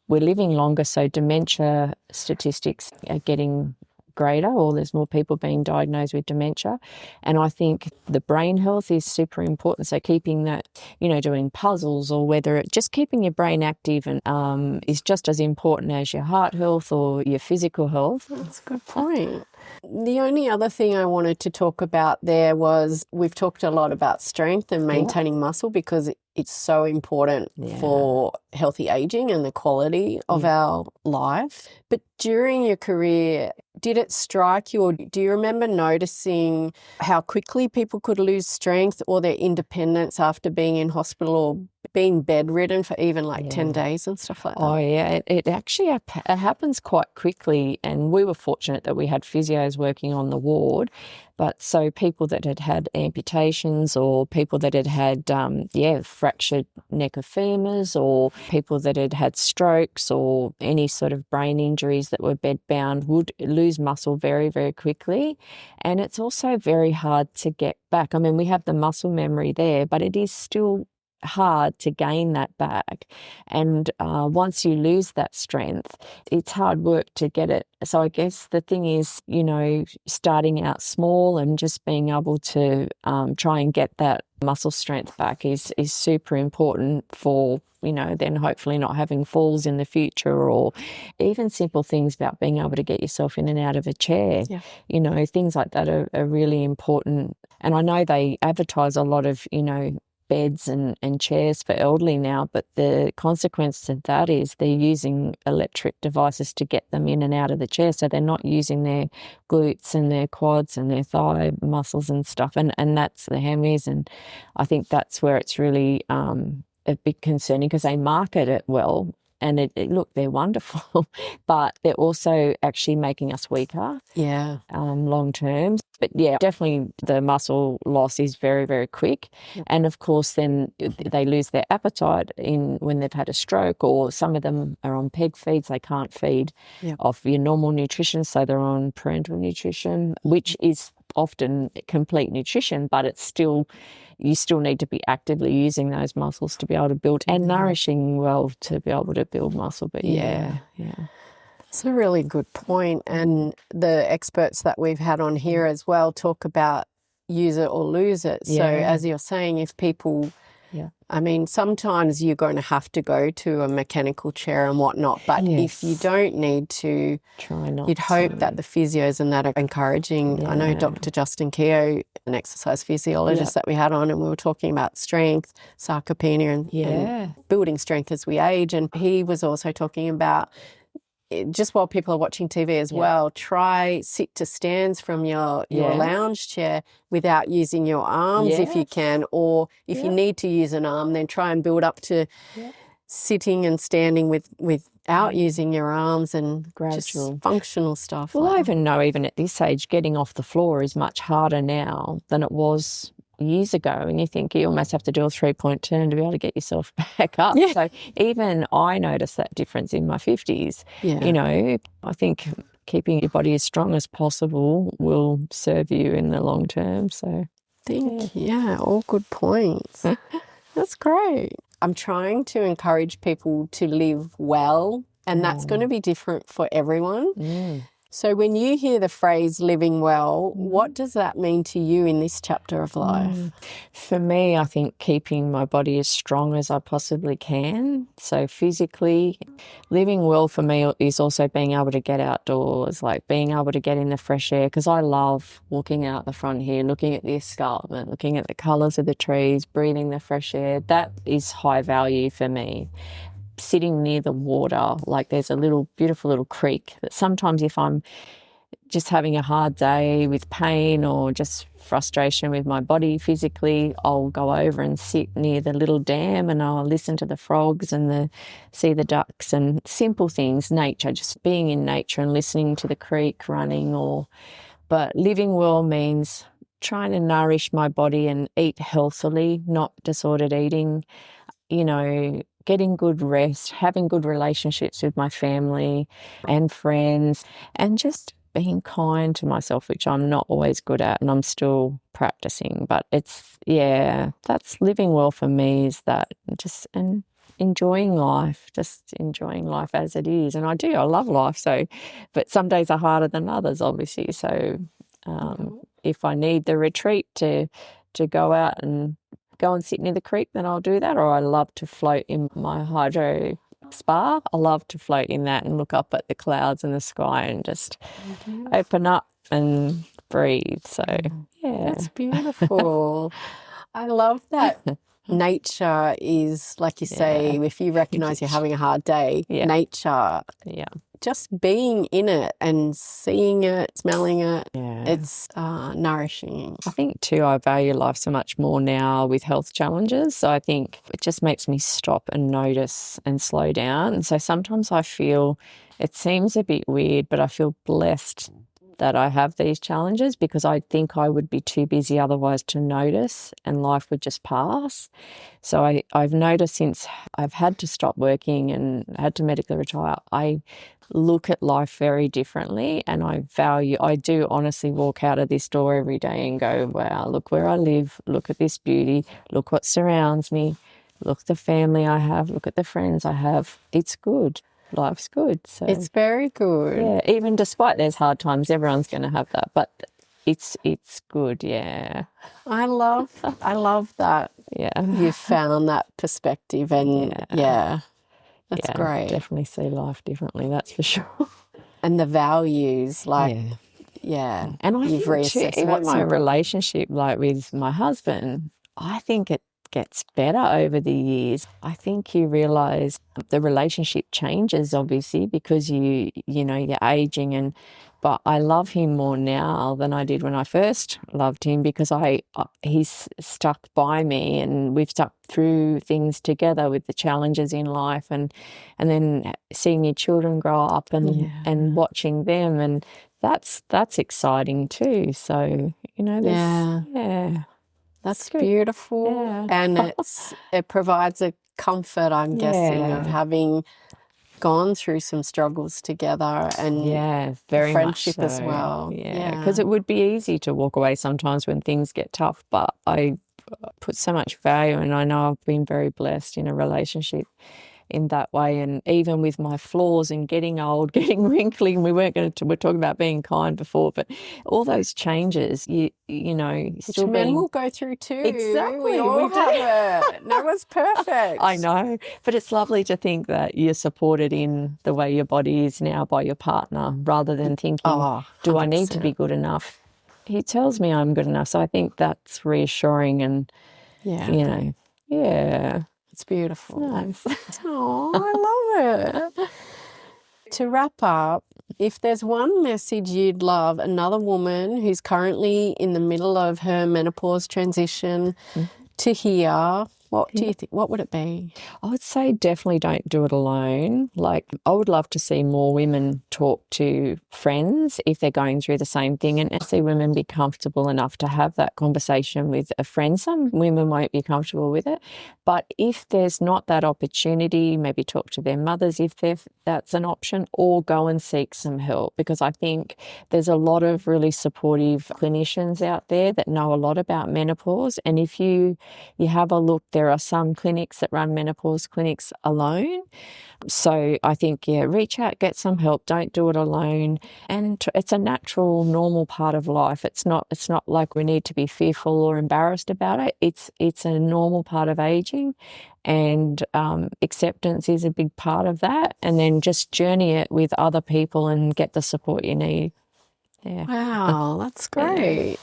Speaker 2: we're living longer, so dementia statistics are getting greater, or there's more people being diagnosed with dementia. And I think the brain health is super important. So keeping that, doing puzzles, or whether just keeping your brain active and is just as important as your heart health or your physical health.
Speaker 1: That's a good point. The only other thing I wanted to talk about there was, we've talked a lot about strength and maintaining muscle, because it's so important for healthy aging and the quality of our life. But during your career, did it strike you, or do you remember noticing how quickly people could lose strength or their independence after being in hospital, or being bedridden for even 10 days and stuff like that?
Speaker 2: Oh, yeah. It actually it happens quite quickly, and we were fortunate that we had physios working on the ward. But so people that had amputations, or people that had fractured neck of femurs, or people that had strokes, or any sort of brain injuries that were bedbound, would lose muscle very, very quickly. And it's also very hard to get back. I mean, we have the muscle memory there, but it is still hard to gain that back. And once you lose that strength, it's hard work to get it. So I guess the thing is, starting out small and just being able to try and get that muscle strength back is super important for, then hopefully not having falls in the future, or even simple things about being able to get yourself in and out of a chair. Things like that are really important. And I know they advertise a lot of, beds and chairs for elderly now, but the consequence of that is they're using electric devices to get them in and out of the chair. So they're not using their glutes and their quads and their thigh muscles and stuff. And that's the hammies. And I think that's where it's really a bit concerning, because they market it well. And look, they're wonderful, but they're also actually making us weaker.
Speaker 1: Yeah.
Speaker 2: Long term. But yeah, definitely the muscle loss is very, very quick. Yep. And of course, then they lose their appetite when they've had a stroke, or some of them are on peg feeds. They can't feed off your normal nutrition, so they're on parenteral nutrition, which is often complete nutrition, but you still need to be actively using those muscles to be able to build, and nourishing well to be able to build muscle. But yeah.
Speaker 1: It's a really good point. And the experts that we've had on here as well talk about use it or lose it. So as you're saying, if people, I mean, sometimes you're going to have to go to a mechanical chair and whatnot, but if you don't need to,
Speaker 2: try not
Speaker 1: you'd hope that the physios and that are encouraging. I know Dr. Justin Keogh, an exercise physiologist that we had on, and we were talking about strength, sarcopenia, and building strength as we age. And he was also talking about, just while people are watching TV as well, try sit to stands from your lounge chair without using your arms if you can, or if you need to use an arm, then try and build up to sitting and standing without using your arms, and just functional stuff.
Speaker 2: Well, I even know, even at this age, getting off the floor is much harder now than it was years ago, and you think you almost have to do a 3-point turn to be able to get yourself back up. So even I noticed that difference in my 50s. I think keeping your body as strong as possible will serve you in the long term. So
Speaker 1: all good points. That's great. I'm trying to encourage people to live well, and that's going to be different for everyone. So when you hear the phrase living well, what does that mean to you in this chapter of life?
Speaker 2: For me, I think keeping my body as strong as I possibly can. So physically, living well for me is also being able to get outdoors, like being able to get in the fresh air, because I love walking out the front here, looking at the escarpment, looking at the colours of the trees, breathing the fresh air. That is high value for me. Sitting near the water, like there's a beautiful little creek that sometimes if I'm just having a hard day with pain or just frustration with my body physically, I'll go over and sit near the little dam and I'll listen to the frogs and see the ducks, and simple things, nature, just being in nature and listening to the creek running. But living well means trying to nourish my body and eat healthily, not disordered eating, getting good rest, having good relationships with my family and friends, and just being kind to myself, which I'm not always good at and I'm still practicing. But that's living well for me, is that and enjoying life, just enjoying life as it is. And I love life. So, but some days are harder than others, obviously. So if I need the retreat to go out and go and sit near the creek, then I'll do that. Or I love to float in my hydro spa. I love to float in that and look up at the clouds and the sky and just open up and breathe. So
Speaker 1: that's beautiful. I love that. Nature is, like you say, if you recognise you're having a hard day, nature, just being in it and seeing it, smelling it, it's nourishing.
Speaker 2: I think too, I value life so much more now with health challenges. So I think it just makes me stop and notice and slow down. And so sometimes I feel, it seems a bit weird, but I feel blessed that I have these challenges, because I think I would be too busy otherwise to notice, and life would just pass. So I've noticed since I've had to stop working and had to medically retire, I look at life very differently, and I do honestly walk out of this door every day and go, wow, look where I live, look at this beauty, look what surrounds me, look at the family I have, look at the friends I have. It's good. Life's good. So
Speaker 1: it's very good.
Speaker 2: Yeah, even despite there's hard times, everyone's going to have that, but it's good. Yeah,
Speaker 1: I love that. You've found that perspective, and that's great.
Speaker 2: Definitely see life differently, that's for sure.
Speaker 1: And the values, like yeah,
Speaker 2: And I
Speaker 1: you've
Speaker 2: think too,
Speaker 1: reassessed
Speaker 2: even
Speaker 1: what's
Speaker 2: my
Speaker 1: important.
Speaker 2: relationship, like with my husband, I think it gets better over the years. I think you realise the relationship changes, obviously, because you're aging, but I love him more now than I did when I first loved him, because he's stuck by me, and we've stuck through things together with the challenges in life, and then seeing your children grow up and watching them, and that's exciting too. So,
Speaker 1: That's
Speaker 2: good.
Speaker 1: beautiful.
Speaker 2: Yeah.
Speaker 1: And it provides a comfort, I'm guessing, of having gone through some struggles together, and
Speaker 2: Yeah,
Speaker 1: the
Speaker 2: very much
Speaker 1: friendship as
Speaker 2: so.
Speaker 1: well.
Speaker 2: Yeah, because it would be easy to walk away sometimes when things get tough, but I put so much value, and I know I've been very blessed in a relationship in that way. And even with my flaws and getting old, getting wrinkly, and we're talking about being kind before, but all those changes,
Speaker 1: Which
Speaker 2: still
Speaker 1: men
Speaker 2: being
Speaker 1: will go through too.
Speaker 2: exactly,
Speaker 1: We all have it. No one's perfect.
Speaker 2: I know, but it's lovely to think that you're supported in the way your body is now by your partner, rather than thinking, do I need to be good enough? He tells me I'm good enough, so I think that's reassuring, and
Speaker 1: It's beautiful.
Speaker 2: nice.
Speaker 1: Oh, I love it. To wrap up, if there's one message you'd love another woman who's currently in the middle of her menopause transition to hear, what do you think? What would it be?
Speaker 2: I would say definitely don't do it alone. Like, I would love to see more women talk to friends if they're going through the same thing, and see women be comfortable enough to have that conversation with a friend. Some women won't be comfortable with it, but if there's not that opportunity, maybe talk to their mothers if that's an option, or go and seek some help, because I think there's a lot of really supportive clinicians out there that know a lot about menopause. And if you have a look, there are some clinics that run menopause clinics alone. So I think, reach out, get some help. Don't do it alone. And it's a natural, normal part of life. It's not like we need to be fearful or embarrassed about it. It's a normal part of aging, and acceptance is a big part of that. And then just journey it with other people and get the support you need. Yeah.
Speaker 1: Wow, that's great.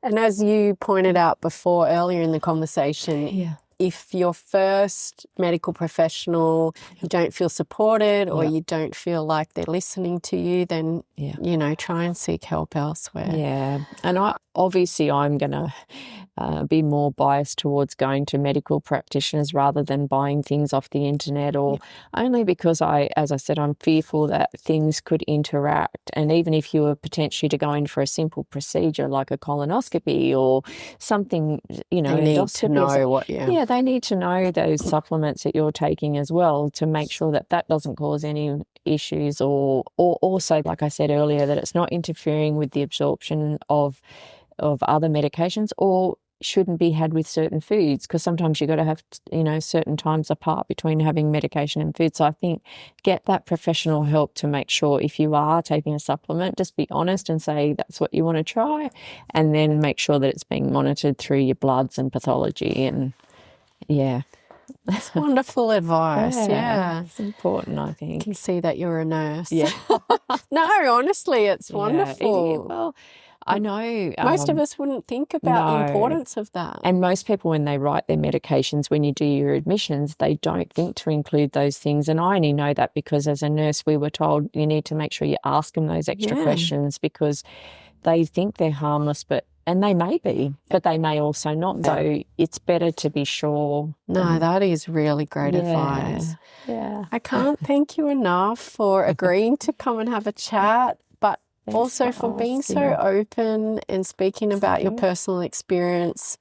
Speaker 1: And as you pointed out before, earlier in the conversation, if your first medical professional, you don't feel supported, or you don't feel like they're listening to you, then, try and seek help elsewhere.
Speaker 2: Yeah. And I'm going to be more biased towards going to medical practitioners rather than buying things off the internet, or only because as I said, I'm fearful that things could interact. And even if you were potentially to go in for a simple procedure like a colonoscopy or something,
Speaker 1: they need to know what,
Speaker 2: they need to know those supplements that you're taking as well, to make sure that doesn't cause any issues, or also, like I said earlier, that it's not interfering with the absorption of other medications, or shouldn't be had with certain foods, because sometimes you've got to have certain times apart between having medication and food. So I think get that professional help to make sure, if you are taking a supplement, just be honest and say that's what you want to try, and then make sure that it's being monitored through your bloods and pathology. And
Speaker 1: that's wonderful advice.
Speaker 2: It's important, I think.
Speaker 1: You can see that you're a nurse.
Speaker 2: Yeah.
Speaker 1: No, honestly, it's wonderful.
Speaker 2: Well, I know
Speaker 1: most of us wouldn't think about the importance of that.
Speaker 2: And most people, when they write their medications, when you do your admissions, they don't think to include those things. And I only know that because as a nurse, we were told you need to make sure you ask them those extra questions, because they think they're harmless, and they may be, but they may also not. So it's better to be sure.
Speaker 1: No, that is really great advice.
Speaker 2: Yeah.
Speaker 1: I can't thank you enough for agreeing to come and have a chat, but also for being so open and speaking about your personal experience.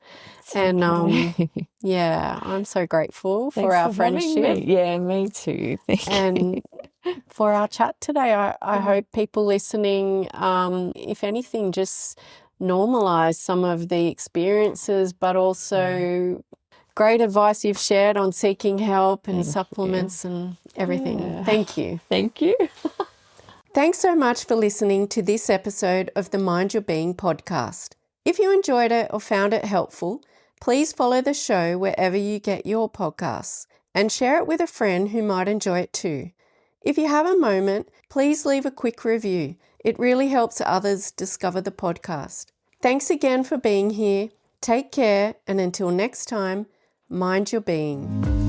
Speaker 1: And I'm so grateful for our friendship.
Speaker 2: Yeah, me too. Thank you.
Speaker 1: For our chat today, I hope people listening, if anything, just normalise some of the experiences, but also great advice you've shared on seeking help and supplements and everything. Thank you.
Speaker 2: Thank you.
Speaker 1: Thanks so much for listening to this episode of the Mind Your Being podcast. If you enjoyed it or found it helpful, please follow the show wherever you get your podcasts and share it with a friend who might enjoy it too. If you have a moment, please leave a quick review. It really helps others discover the podcast. Thanks again for being here. Take care, and until next time, mind your being.